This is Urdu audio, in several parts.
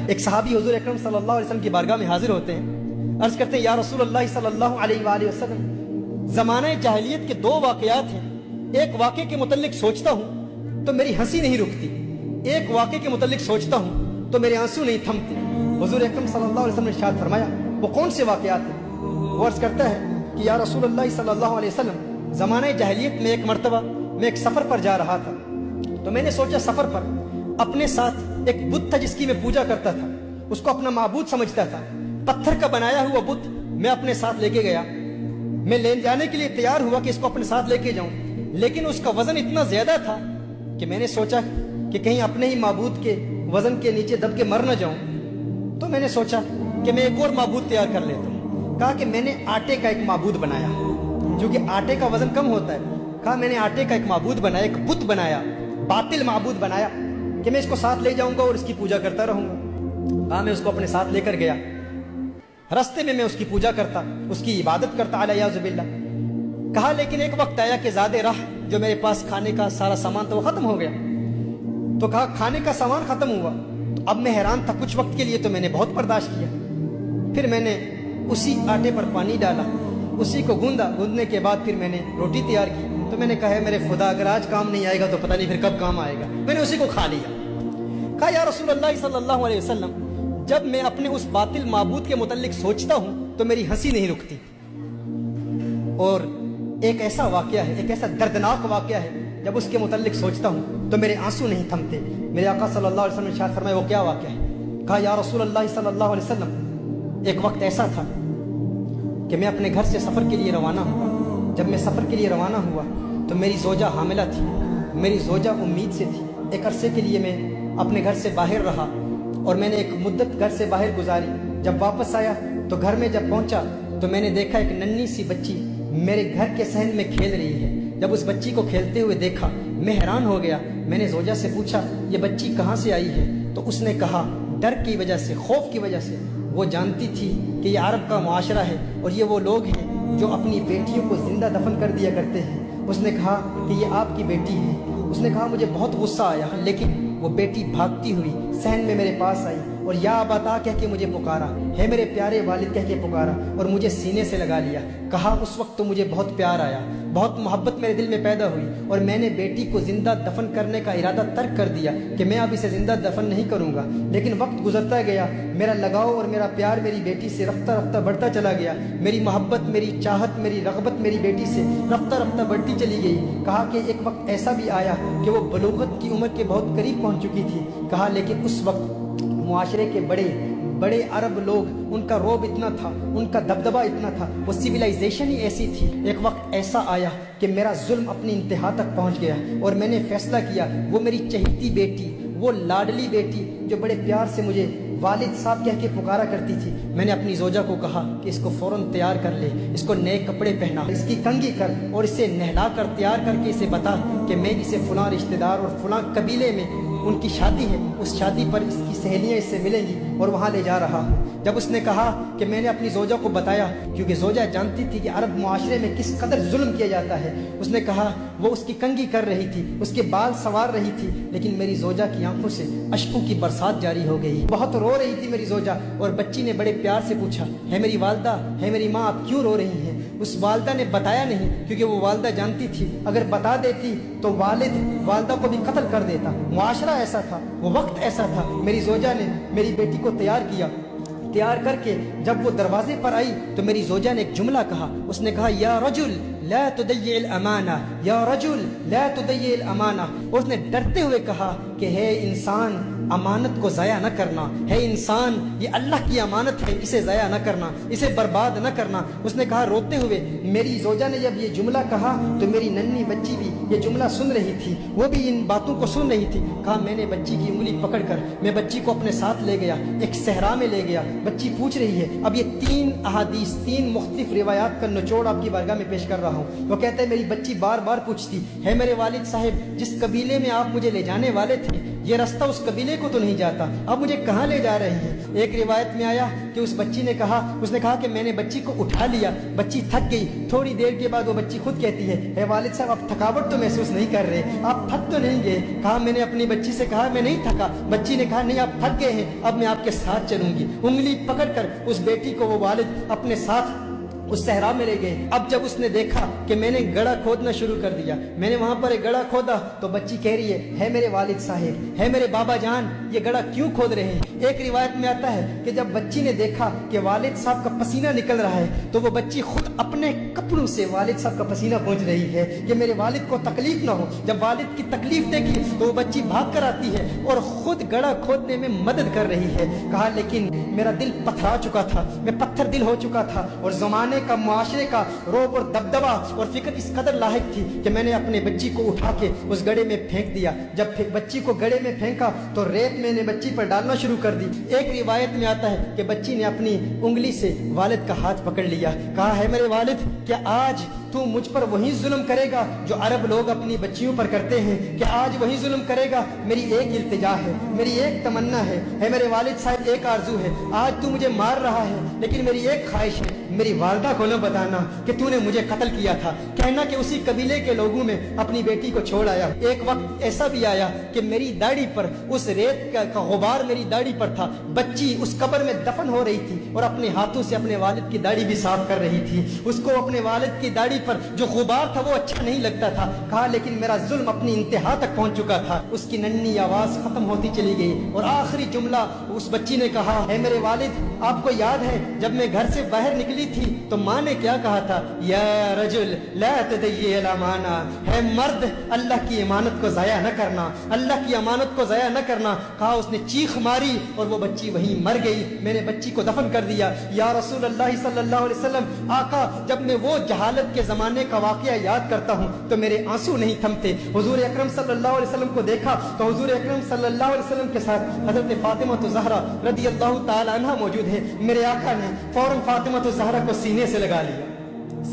ایک صحابی حضور اکرم صلی اللہ علیہ وسلم کی بارگاہ میں حاضر ہوتے ہیں، عرض کرتے ہیں یا رسول اللہ صلی اللہ علیہ وآلہ وسلم، زمانہ جاہلیت کے دو واقعات ہیں، ایک واقعے کے متعلق سوچتا ہوں تو میری ہنسی نہیں رکتی، ایک واقعے کے متعلق سوچتا ہوں تو میرے آنسو نہیں تھمتے۔ حضور اکرم صلی اللہ علیہ وسلم نے ارشاد فرمایا وہ کون سے واقعات ہیں؟ وہ عرض کرتا ہے کہ یا رسول اللہ صلی اللہ علیہ وسلم، زمانہ جاہلیت میں ایک مرتبہ میں ایک سفر پر جا رہا تھا، تو میں نے سوچا سفر پر اپنے ساتھ ایک بت تھا جس کی میں پوجا کرتا تھا، اس کو اپنا معبود سمجھتا تھا، پتھر کا بنایا ہوا بت میں اپنے ساتھ لے کے گیا، میں لے جانے کے لیے تیار ہوا کہ اس کو اپنے ساتھ لے کے جاؤں، لیکن اس کا وزن اتنا زیادہ تھا کہ میں نے سوچا کہ کہیں اپنے ہی معبود کے وزن کے نیچے دب کے مر نہ جاؤں، تو میں نے سوچا کہ میں ایک اور معبود تیار کر لیتا ہوں۔ کہا کہ میں نے آٹے کا ایک معبود بنایا، جو کہ آٹے کا وزن کم ہوتا ہے، کہا میں نے آٹے کا ایک معبود بنایا، ایک بت بنایا، باطل معبود بنایا کہ میں اس کو ساتھ لے جاؤں گا اور اس کی پوجا کرتا رہوں گا۔ کہا میں اس کو اپنے ساتھ لے کر گیا، رستے میں اس کی پوجا کرتا، اس کی عبادت کرتا علیہ باللہ۔ کہا لیکن ایک وقت آیا کہ زیادہ راہ جو میرے پاس کھانے کا سارا سامان تو وہ ختم ہو گیا، تو کہا کھانے کا سامان ختم ہوا تو اب میں حیران تھا، کچھ وقت کے لیے تو میں نے بہت برداشت کیا، پھر میں نے اسی آٹے پر پانی ڈالا، اسی کو گوندھا، گوندھنے کے بعد پھر میں نے روٹی تیار کی، تو میں نے کہا ہے میرے خدا اگر آج کام نہیں آئے گا تو پتہ نہیں پھر کب کام آئے گا، میں نے اسی کو کھا لیا۔ کہا یا رسول اللہ صلی اللہ علیہ وسلم، جب میں اپنے اس باطل معبود کے متعلق سوچتا ہوں تو میری ہنسی نہیں رکتی، اور ایک ایسا واقعہ ہے، ایک ایسا دردناک واقعہ ہے، جب اس کے متعلق سوچتا ہوں تو میرے آنسو نہیں تھمتے۔ میرے آقا صلی اللہ علیہ وسلم نے ارشاد فرمایا وہ کیا واقعہ ہے؟ کہا یا رسول اللہ صلی اللہ علیہ وسلم، ایک وقت ایسا تھا کہ میں اپنے گھر سے سفر کے لیے روانہ ہوا، جب میں سفر کے لیے روانہ ہوا تو میری زوجہ حاملہ تھی، میری زوجہ امید سے تھی، ایک عرصے کے لیے میں اپنے گھر سے باہر رہا اور میں نے ایک مدت گھر سے باہر گزاری۔ جب واپس آیا تو گھر میں جب پہنچا تو میں نے دیکھا ایک ننھی سی بچی میرے گھر کے صحن میں کھیل رہی ہے۔ جب اس بچی کو کھیلتے ہوئے دیکھا میں حیران ہو گیا، میں نے زوجہ سے پوچھا یہ بچی کہاں سے آئی ہے؟ تو اس نے کہا ڈر کی وجہ سے، خوف کی وجہ سے، وہ جانتی تھی کہ یہ عرب کا معاشرہ ہے اور یہ وہ لوگ ہیں جو اپنی بیٹیوں کو زندہ دفن کر دیا کرتے ہیں۔ اس نے کہا کہ یہ آپ کی بیٹی ہے۔ اس نے کہا مجھے بہت غصہ آیا، لیکن وہ بیٹی بھاگتی ہوئی صحن میں میرے پاس آئی اور یا ابا کہہ کے مجھے پکارا، ہے میرے پیارے والد کہہ کے پکارا اور مجھے سینے سے لگا لیا۔ کہا اس وقت تو مجھے بہت پیار آیا، بہت محبت میرے دل میں پیدا ہوئی اور میں نے بیٹی کو زندہ دفن کرنے کا ارادہ ترک کر دیا کہ میں اب اسے زندہ دفن نہیں کروں گا، لیکن وقت گزرتا گیا، میرا لگاؤ اور میرا پیار میری بیٹی سے رفتہ رفتہ بڑھتا چلا گیا، میری محبت، میری چاہت، میری رغبت میری بیٹی سے رفتہ رفتہ بڑھتی چلی گئی۔ کہا کہ ایک وقت ایسا بھی آیا کہ وہ بلوغت کی عمر کے بہت قریب پہنچ چکی تھی۔ کہا لیکن اس وقت معاشرے کے بڑے عرب لوگ، ان کا روب اتنا تھا، ان کا دبدبہ اتنا تھا، وہ سویلائزیشن ہی ایسی تھی۔ ایک وقت ایسا آیا کہ میرا ظلم اپنی انتہا تک پہنچ گیا اور میں نے فیصلہ کیا وہ میری چہیتی بیٹی، وہ لاڈلی بیٹی جو بڑے پیار سے مجھے والد صاحب کہہ کے پکارا کرتی تھی، میں نے اپنی زوجہ کو کہا کہ اس کو فوراً تیار کر لے، اس کو نئے کپڑے پہنا، اس کی کنگھی کر اور اسے نہلا کر تیار کر کے اسے بتا کہ میں اسے فلاں رشتہ دار اور فلاں قبیلے میں ان کی شادی ہے، اس شادی پر اس کی سہیلیاں اس سے ملیں گی اور وہاں لے جا رہا ہوں۔ جب اس نے کہا کہ میں نے اپنی زوجہ کو بتایا، کیونکہ زوجہ جانتی تھی کہ عرب معاشرے میں کس قدر ظلم کیا جاتا ہے، اس نے کہا وہ اس کی کنگھی کر رہی تھی، اس کے بال سنوار رہی تھی، لیکن میری زوجہ کی آنکھوں سے اشکوں کی برسات جاری ہو گئی، بہت رو رہی تھی میری زوجہ، اور بچی نے بڑے پیار سے پوچھا ہے میری والدہ، ہے میری ماں، آپ کیوں رو رہی ہیں؟ اس والدہ نے بتایا نہیں، کیونکہ وہ والدہ جانتی تھی اگر بتا دیتی تو والد والدہ کو بھی قتل کر دیتا، معاشرہ ایسا تھا، وہ وقت ایسا تھا۔ میری زوجہ نے میری بیٹی کو تیار کیا، تیار کر کے جب وہ دروازے پر آئی تو میری زوجہ نے ایک جملہ کہا، اس نے کہا یا رجل لا تضيع الامانہ، یا رجل لا تضيع الامانہ۔ اس نے ڈرتے ہوئے کہا کہ ہے انسان امانت کو ضائع نہ کرنا، ہے انسان یہ اللہ کی امانت ہے، اسے ضائع نہ کرنا، اسے برباد نہ کرنا۔ اس نے کہا روتے ہوئے، میری زوجہ نے جب یہ جملہ کہا تو میری ننھی بچی بھی یہ جملہ سن رہی تھی، وہ بھی ان باتوں کو سن رہی تھی۔ کہا میں نے بچی کی انگلی پکڑ کر میں بچی کو اپنے ساتھ لے گیا، ایک صحرا میں لے گیا، بچی پوچھ رہی ہے۔ اب یہ 3 احادیث، 3 مختلف روایات کا نچوڑ آپ کی بارگاہ میں پیش کر رہا ہوں۔ وہ کہتے ہیں میری بچی بار بار پوچھتی ہے میرے والد صاحب جس قبیلے میں آپ مجھے لے جانے والے تھے یہ راستہ اس قبیلے کو تو نہیں جاتا, اب مجھے کہاں لے جا رہے ہیں. ایک روایت میں آیا کہ اس بچی نے کہا, اس نے کہا کہ میں نے بچی کو اٹھا لیا, بچی تھک گئی. تھوڑی دیر کے بعد وہ بچی خود کہتی ہے, اے والد صاحب آپ تھکاوٹ تو محسوس نہیں کر رہے, آپ تھک تو نہیں گئے. کہا میں نے اپنی بچی سے کہا میں نہیں تھکا. بچی نے کہا نہیں آپ تھک گئے ہیں, اب میں آپ کے ساتھ چلوں گی. انگلی پکڑ کر اس بیٹی کو وہ والد اپنے ساتھ اس صحرا میں لے گئے. اب جب اس نے دیکھا کہ میں نے گڑھا کھودنا شروع کر دیا, میں نے وہاں پر ایک گڑھا کھودا, تو بچی کہہ رہی ہے میرے والد صاحب, ہے میرے بابا جان, یہ گڑھا کیوں کھود رہے ہیں. ایک روایت میں آتا ہے کہ جب بچی نے دیکھا کہ والد صاحب کا پسینہ نکل رہا ہے, تو وہ بچی خود اپنے کپڑوں سے والد صاحب کا پسینہ پہنچ رہی ہے کہ میرے والد کو تکلیف نہ ہو. جب والد کی تکلیف دیکھی تو وہ بچی بھاگ کر آتی ہے اور خود گڑھا کھودنے میں مدد کر رہی ہے. کہا لیکن میرا دل پتھرا چکا تھا, میں پتھر دل ہو چکا تھا, اور زمانے کا معاشرے کا روب اور دبدبا اور فکر اس قدر لاحق تھی کہ میں نے اپنے بچی کو اٹھا کے اس گڑھے میں پھینک دیا. جب بچی کو گڑھے میں پھینکا تو ریت میں نے بچی پر ڈالنا شروع کر دی. ایک روایت میں آتا ہے کہ بچی نے اپنی انگلی سے والد کا ہاتھ پکڑ لیا. کہا ہے میرے والد, کیا آج تو مجھ پر وہی ظلم کرے گا جو عرب لوگ اپنی بچیوں پر کرتے ہیں, کہ آج وہی ظلم کرے گا. میری ایک التجا ہے, میری ایک تمنا ہے, میرے والد صاحب ایک آرزو ہے. آج تو مجھے مار رہا ہے, لیکن میری ایک خواہش ہے, میری والدہ کو نہ بتانا کہ تو نے مجھے قتل کیا تھا, کہنا کہ اسی قبیلے کے لوگوں میں اپنی بیٹی کو چھوڑ آیا. ایک وقت ایسا بھی آیا کہ میری داڑھی پر اس ریت کا غبار میری داڑھی پر تھا. بچی اس قبر میں دفن ہو رہی تھی اور اپنے ہاتھوں سے اپنے والد کی داڑھی بھی صاف کر رہی تھی. اس کو اپنے والد کی داڑھی پر جو غبار تھا وہ اچھا نہیں لگتا تھا. کہا لیکن میرا ظلم اپنی انتہا تک پہنچ چکا تھا. اس کی ننھی آواز ختم ہوتی چلی گئی اور آخری جملہ اس بچی نے کہا, اے میرے والد, آپ کو یاد ہے جب میں گھر سے باہر نکلی تھی تو ماں نے کیا کہا تھا, یا رجل لا تدی الامانہ, ہے مرد اللہ کی امانت کو ضائع نہ کرنا, اللہ کی امانت کو ضائع نہ کرنا. کہا اس نے چیخ ماری اور وہ بچی وہیں مر گئی. میں نے بچی کو دفن کر دیا. یا رسول اللہ صلی اللہ علیہ وسلم, آقا, جب میں وہ جہالت کے زمانے کا واقعہ یاد کرتا ہوں تو میرے آنسو نہیں تھمتے. حضور اکرم صلی اللہ علیہ وسلم کو دیکھا تو حضور اکرم صلی اللہ علیہ وسلم کے ساتھ حضرت فاطمہ زہرا رضی اللہ تعالی عنہ موجود ہے. میرے آقا نے فوراً فاطمہ زہرا کو سینے سے لگا لیا,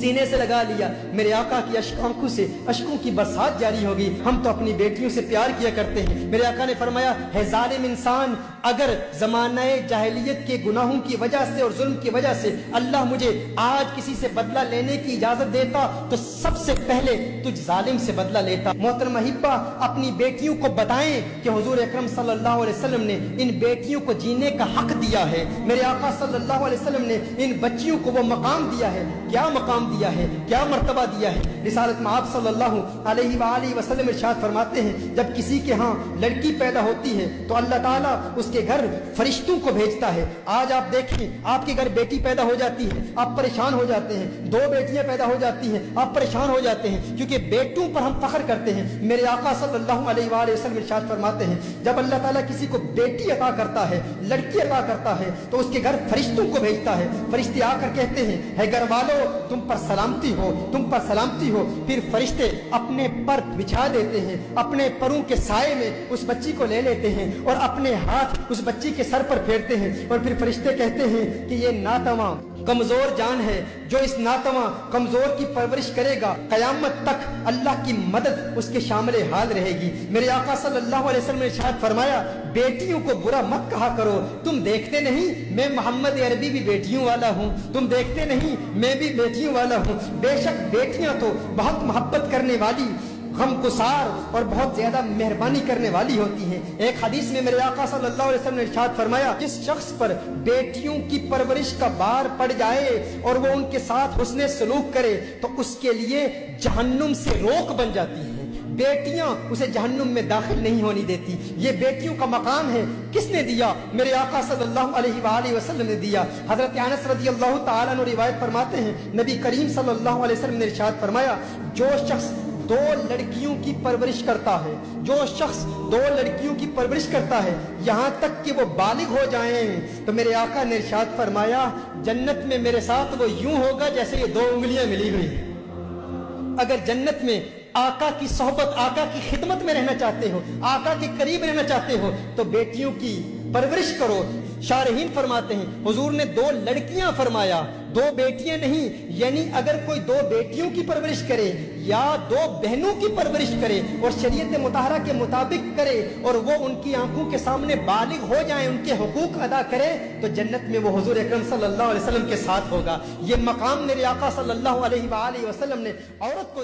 سینے سے لگا لیا. میرے آقا کی آنکھوں سے اشکوں کی برسات جاری ہوگی. ہم تو اپنی بیٹیوں سے پیار کیا کرتے ہیں. میرے آقا نے فرمایا, ہے ظالم انسان, اگر زمانہ جاہلیت کے گناہوں کی وجہ سے اور ظلم کی وجہ سے اللہ مجھے آج کسی سے بدلہ لینے کی اجازت دیتا تو سب سے پہلے تجھ ظالم سے بدلہ لیتا. محترمہ حبہ, اپنی بیٹیوں کو بتائیں کہ حضور اکرم صلی اللہ علیہ وسلم نے ان بیٹیوں کو جینے کا حق دیا ہے. میرے آقا صلی اللہ علیہ وسلم نے ان بچیوں کو وہ مقام دیا ہے. کیا مقام دیا ہے, کیا مرتبہ دیا ہے. رسالت میں آپ صلی اللہ علیہ وآلہ وسلم ارشاد فرماتے ہیں, جب کسی کے ہاں لڑکی پیدا ہوتی ہے تو اللہ تعالیٰ اس کے گھر فرشتوں کو بھیجتا ہے. آج آپ دیکھیں, آپ کے گھر بیٹی پیدا ہو جاتی ہے, آپ پریشان ہو جاتے ہیں. 2 بیٹیاں پیدا ہو جاتی ہیں, آپ پریشان ہو جاتے ہیں, کیونکہ بیٹوں پر ہم فخر کرتے ہیں. میرے آقا صلی اللہ علیہ وآلہ وسلم ارشاد فرماتے ہیں, جب اللہ تعالیٰ کسی کو بیٹی عطا کرتا ہے, لڑکی عطا کرتا ہے, تو اس کے گھر فرشتوں کو بھیجتا ہے. فرشتے آ کر کہتے ہیں, ہے گھر والو, تم پر سلامتی ہو, تم پر سلامتی ہو. پھر فرشتے اپنے پر بچھا دیتے ہیں, اپنے پروں کے سائے میں اس بچی کو لے لیتے ہیں اور اپنے ہاتھ اس بچی کے سر پر پھیرتے ہیں. اور پھر فرشتے کہتے ہیں کہ یہ ناتواں کمزور جان ہے, جو اس ناتواں کمزور کی پرورش کرے گا قیامت تک اللہ کی مدد اس کے شامل حال رہے گی. میرے آقا صلی اللہ علیہ وسلم نے ارشاد فرمایا, بیٹیوں کو برا مت کہا کرو. تم دیکھتے نہیں میں محمد عربی بھی بیٹیوں والا ہوں, تم دیکھتے نہیں میں بھی بیٹیوں والا ہوں. بے شک بیٹیاں تو بہت محبت کرنے والی, غم گسار اور بہت زیادہ مہربانی کرنے والی ہوتی ہیں. ایک حدیث میں میرے آقا صلی اللہ علیہ وسلم نے ارشاد فرمایا, جس شخص پر بیٹیوں کی پرورش کا بار پڑ جائے اور وہ ان کے ساتھ حسن سلوک کرے تو اس کے لیے جہنم سے روک بن جاتی ہے. بیٹیاں اسے جہنم میں داخل نہیں ہونی دیتی. یہ بیٹیوں کا مقام ہے. کس نے دیا؟ میرے آقا صلی اللہ علیہ وآلہ وسلم نے دیا. حضرت انس رضی اللہ تعالیٰ عنہ روایت فرماتے ہیں, نبی کریم صلی اللہ علیہ وسلم نے ارشاد فرمایا, جو شخص 2 لڑکیوں کی پرورش کرتا ہے, جو شخص 2 لڑکیوں کی پرورش کرتا ہے یہاں تک کہ وہ بالغ ہو جائیں, تو میرے آقا نے ارشاد فرمایا, جنت میں میرے ساتھ وہ یوں ہوگا جیسے یہ 2 انگلیاں ملی ہوئی ہیں. اگر جنت میں آقا کی صحبت, آقا کی خدمت میں رہنا چاہتے ہو, آقا کے قریب رہنا چاہتے ہو, تو بیٹیوں کی پرورش کرو. شارحین فرماتے ہیں, حضور نے 2 لڑکیاں فرمایا, 2 بیٹیاں نہیں. یعنی اگر کوئی 2 بیٹیوں کی پرورش کرے یا دو بہنوں کی پرورش کرے اور شریعت مطہرہ کے مطابق کرے اور وہ ان کی آنکھوں کے سامنے بالغ ہو جائیں، ان کے حقوق ادا کرے، تو جنت میں وہ حضور اکرم صلی اللہ علیہ وسلم کے ساتھ ہوگا۔ یہ مقام میرے آقا صلی اللہ علیہ وآلہ وسلم نے عورت کو